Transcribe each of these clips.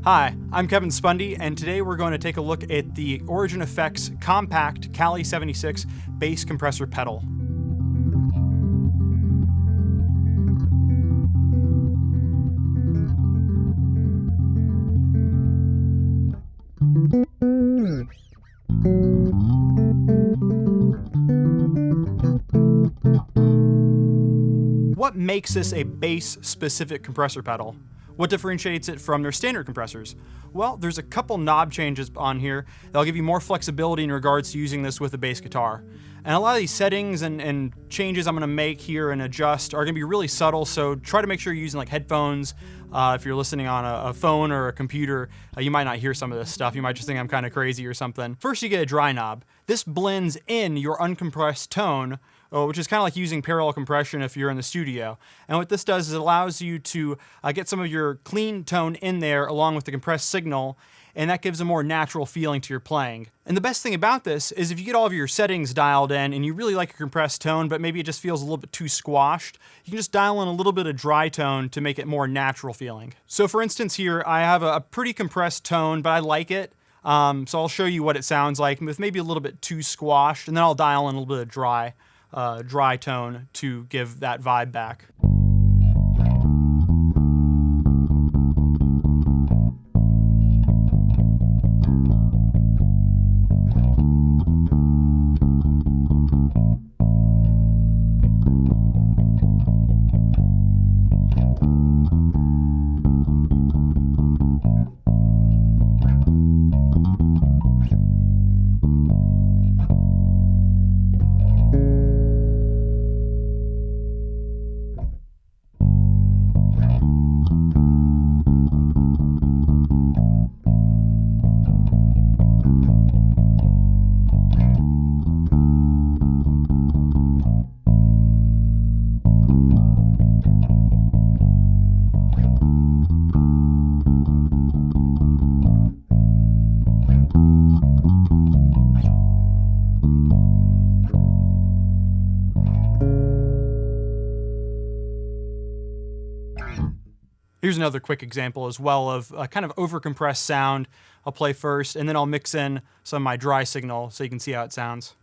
Hi, I'm Kevin Spunde, and today we're going to take a look at the Origin Effects Compact Cali76 Bass Compressor Pedal. What makes this a bass-specific compressor pedal? What differentiates it from their standard compressors? Well, there's a couple knob changes on here that'll give you more flexibility in regards to using this with a bass guitar. And a lot of these settings and changes I'm going to make here and adjust are going to be really subtle, so try to make sure you're using like headphones. If you're listening on a phone or a computer, you might not hear some of this stuff. You might just think I'm kind of crazy or something. First, you get a dry knob. This blends in your uncompressed tone, which is kind of like using parallel compression if you're in the studio. And what this does is it allows you to get some of your clean tone in there along with the compressed signal, and that gives a more natural feeling to your playing. And the best thing about this is if you get all of your settings dialed in and you really like your compressed tone, but maybe it just feels a little bit too squashed, you can just dial in a little bit of dry tone to make it more natural feeling. So for instance here, I have a pretty compressed tone, but I like it. So I'll show you what it sounds like with maybe a little bit too squashed, and then I'll dial in a little bit of dry tone to give that vibe back. Here's another quick example as well of a kind of overcompressed sound. I'll play first, and then I'll mix in some of my dry signal so you can see how it sounds.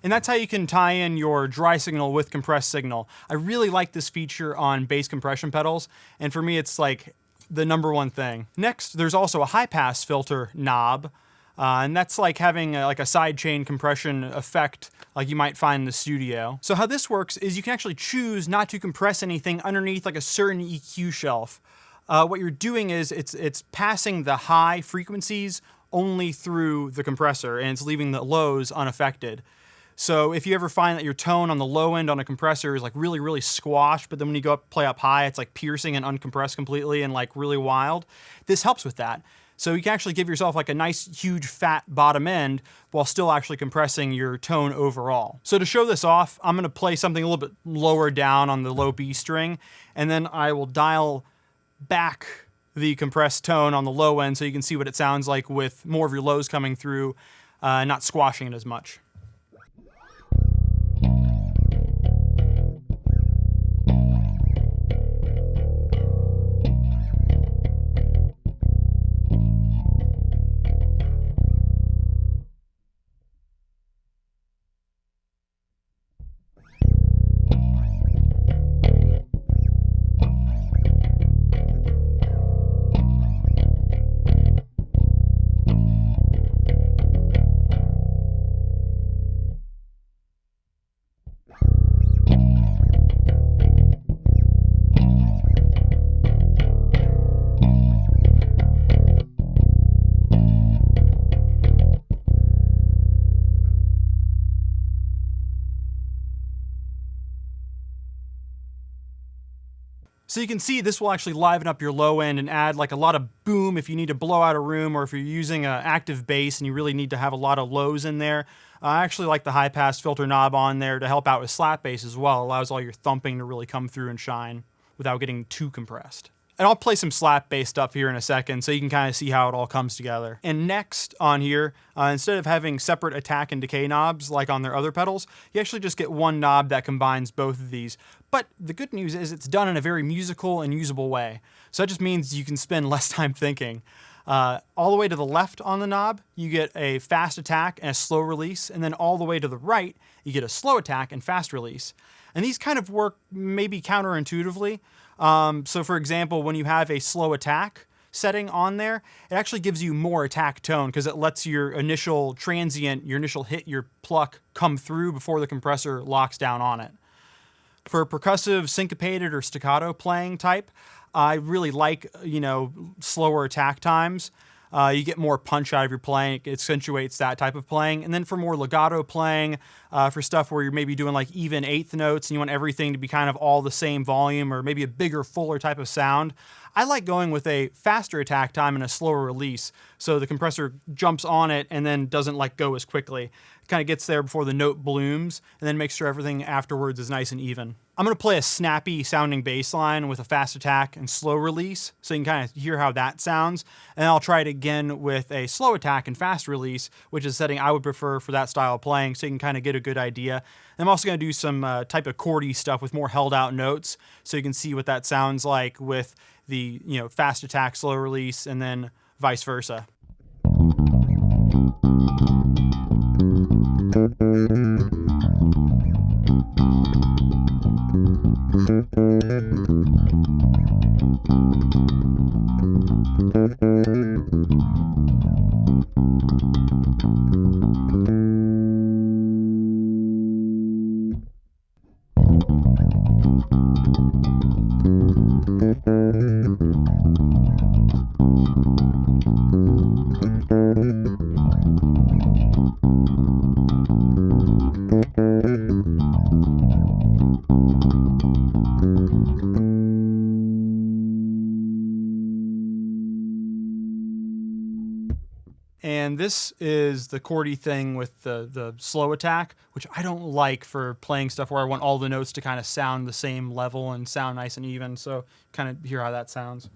And that's how you can tie in your dry signal with compressed signal. I really like this feature on bass compression pedals, and for me it's like the #1 thing. Next, there's also a high pass filter knob, and that's like having like a sidechain compression effect like you might find in the studio. So how this works is you can actually choose not to compress anything underneath like a certain EQ shelf. What you're doing is it's passing the high frequencies only through the compressor, and it's leaving the lows unaffected. So if you ever find that your tone on the low end on a compressor is like really, really squashed, but then when you go play up high, it's like piercing and uncompressed completely and like really wild, this helps with that. So you can actually give yourself like a nice, huge, fat bottom end while still actually compressing your tone overall. So to show this off, I'm gonna play something a little bit lower down on the low B string, and then I will dial back the compressed tone on the low end so you can see what it sounds like with more of your lows coming through, not squashing it as much. So you can see this will actually liven up your low end and add like a lot of boom if you need to blow out a room, or if you're using an active bass and you really need to have a lot of lows in there. I actually like the high pass filter knob on there to help out with slap bass as well. It allows all your thumping to really come through and shine without getting too compressed. And I'll play some slap bass stuff here in a second so you can kind of see how it all comes together. And next on here, instead of having separate attack and decay knobs like on their other pedals, you actually just get one knob that combines both of these. But the good news is it's done in a very musical and usable way. So that just means you can spend less time thinking. All the way to the left on the knob, you get a fast attack and a slow release. And then all the way to the right, you get a slow attack and fast release. And these kind of work maybe counterintuitively. So for example, when you have a slow attack setting on there, it actually gives you more attack tone because it lets your initial transient, your initial hit, your pluck come through before the compressor locks down on it. For percussive, syncopated, or staccato playing type, I really like, slower attack times. You get more punch out of your playing. It accentuates that type of playing. And then for more legato playing, for stuff where you're maybe doing like even eighth notes and you want everything to be kind of all the same volume, or maybe a bigger, fuller type of sound, I like going with a faster attack time and a slower release. So the compressor jumps on it and then doesn't let go as quickly. It kind of gets there before the note blooms and then makes sure everything afterwards is nice and even. I'm going to play a snappy sounding bass line with a fast attack and slow release so you can kind of hear how that sounds. And I'll try it again with a slow attack and fast release, which is a setting I would prefer for that style of playing, so you can kind of get a good idea. And I'm also going to do some type of chordy stuff with more held out notes so you can see what that sounds like with the fast attack, slow release, and then vice versa. And this is the chordy thing with the slow attack, which I don't like for playing stuff where I want all the notes to kind of sound the same level and sound nice and even. So kind of hear how that sounds.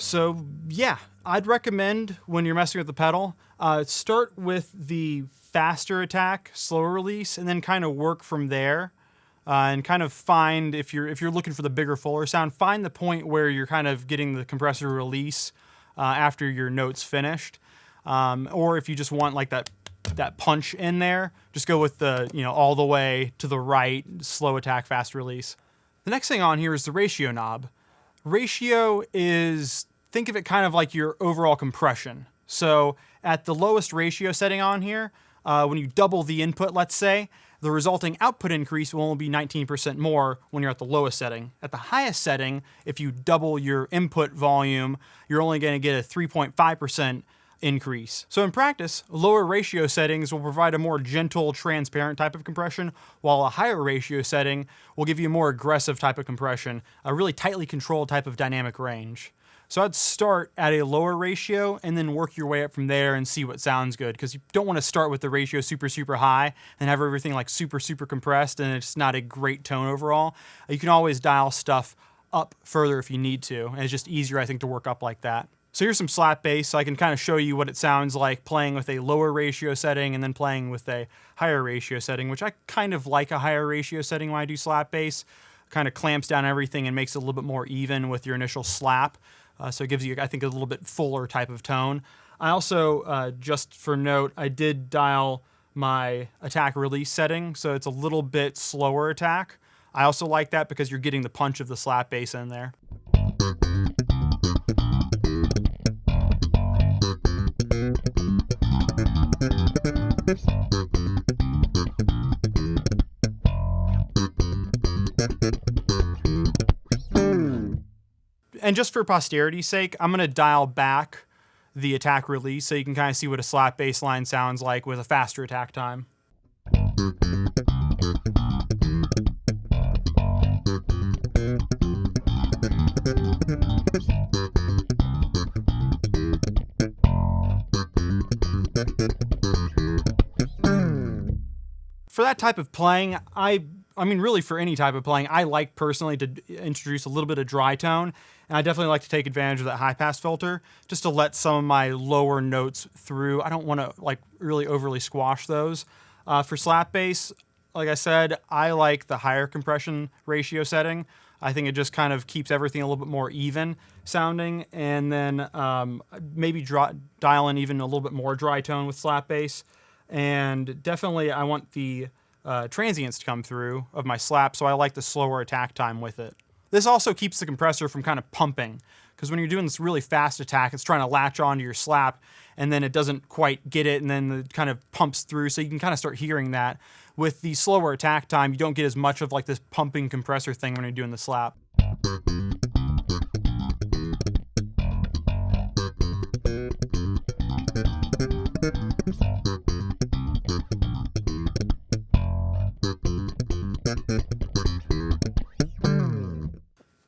So yeah, I'd recommend when you're messing with the pedal, start with the faster attack, slower release, and then kind of work from there. And kind of find, if you're looking for the bigger, fuller sound, find the point where you're kind of getting the compressor release after your note's finished. Or if you just want like that punch in there, just go with the all the way to the right, slow attack, fast release. The next thing on here is the ratio knob. Ratio is, think of it kind of like your overall compression. So at the lowest ratio setting on here, when you double the input, let's say, the resulting output increase will only be 19% more when you're at the lowest setting. At the highest setting, if you double your input volume, you're only going to get a 3.5% increase. So in practice, lower ratio settings will provide a more gentle, transparent type of compression, while a higher ratio setting will give you a more aggressive type of compression, a really tightly controlled type of dynamic range. So I'd start at a lower ratio and then work your way up from there and see what sounds good, because you don't want to start with the ratio super, super high and have everything like super, super compressed and it's not a great tone overall. You can always dial stuff up further if you need to, and it's just easier, I think, to work up like that. So here's some slap bass, so I can kind of show you what it sounds like playing with a lower ratio setting and then playing with a higher ratio setting, which I kind of like a higher ratio setting when I do slap bass. Kind of clamps down everything and makes it a little bit more even with your initial slap. So it gives you, I think, a little bit fuller type of tone. I also, just for note, I did dial my attack release setting, so it's a little bit slower attack. I also like that because you're getting the punch of the slap bass in there. And just for posterity's sake, I'm going to dial back the attack release so you can kind of see what a slap bass line sounds like with a faster attack time. For that type of playing, I mean, really for any type of playing, I like personally to introduce a little bit of dry tone, and I definitely like to take advantage of that high pass filter just to let some of my lower notes through. I don't want to like really overly squash those. For slap bass, like I said, I like the higher compression ratio setting. I think it just kind of keeps everything a little bit more even sounding, and then maybe dial in even a little bit more dry tone with slap bass. And definitely I want the transients to come through of my slap, so I like the slower attack time with it. This also keeps the compressor from kind of pumping, because when you're doing this really fast attack, it's trying to latch onto your slap, and then it doesn't quite get it, and then it kind of pumps through, so you can kind of start hearing that. With the slower attack time, you don't get as much of like this pumping compressor thing when you're doing the slap.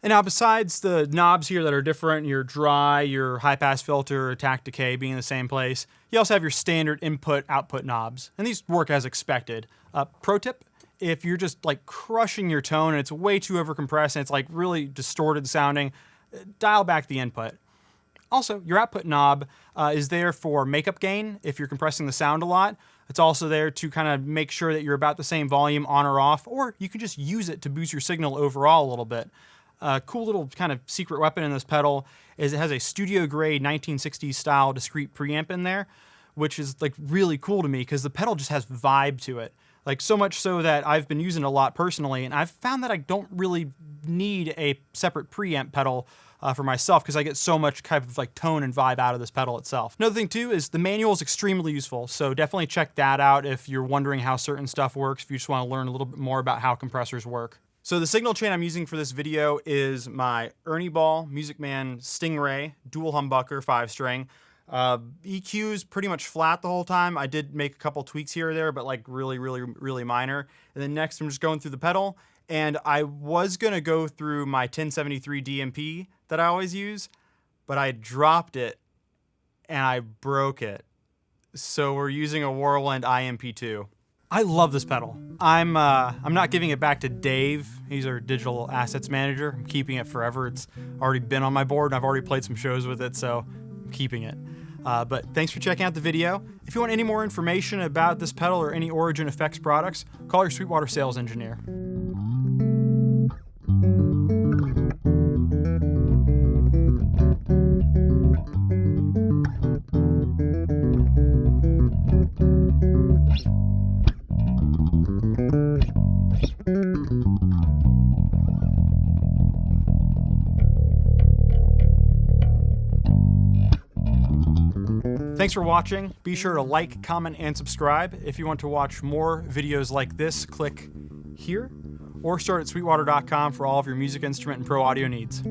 And now besides the knobs here that are different, your dry, your high pass filter, attack decay being in the same place, you also have your standard input output knobs, and these work as expected. Pro tip, if you're just like crushing your tone and it's way too overcompressed and it's like really distorted sounding, dial back the input. Also, your output knob is there for makeup gain if you're compressing the sound a lot. It's also there to kind of make sure that you're about the same volume on or off, or you can just use it to boost your signal overall a little bit. Cool little kind of secret weapon in this pedal is it has a studio grade 1960s style discrete preamp in there, which is like really cool to me because the pedal just has vibe to it. Like so much so that I've been using it a lot personally, and I've found that I don't really need a separate preamp pedal for myself because I get so much kind of like tone and vibe out of this pedal itself. Another thing too is the manual is extremely useful, so definitely check that out if you're wondering how certain stuff works, if you just want to learn a little bit more about how compressors work. So the signal chain I'm using for this video is my Ernie Ball Music Man Stingray dual humbucker 5-string. EQ is pretty much flat the whole time. I did make a couple tweaks here or there, but like really minor. And then next I'm just going through the pedal, and I was gonna go through my 1073 DMP that I always use, but I dropped it and I broke it. So we're using a Whirlwind IMP2. I love this pedal. I'm not giving it back to Dave. He's our digital assets manager. I'm keeping it forever. It's already been on my board and I've already played some shows with it, so I'm keeping it. But thanks for checking out the video. If you want any more information about this pedal or any Origin Effects products, call your Sweetwater sales engineer. Thanks for watching. Be sure to like, comment, and subscribe. If you want to watch more videos like this, click here, or start at sweetwater.com for all of your music instrument and pro audio needs.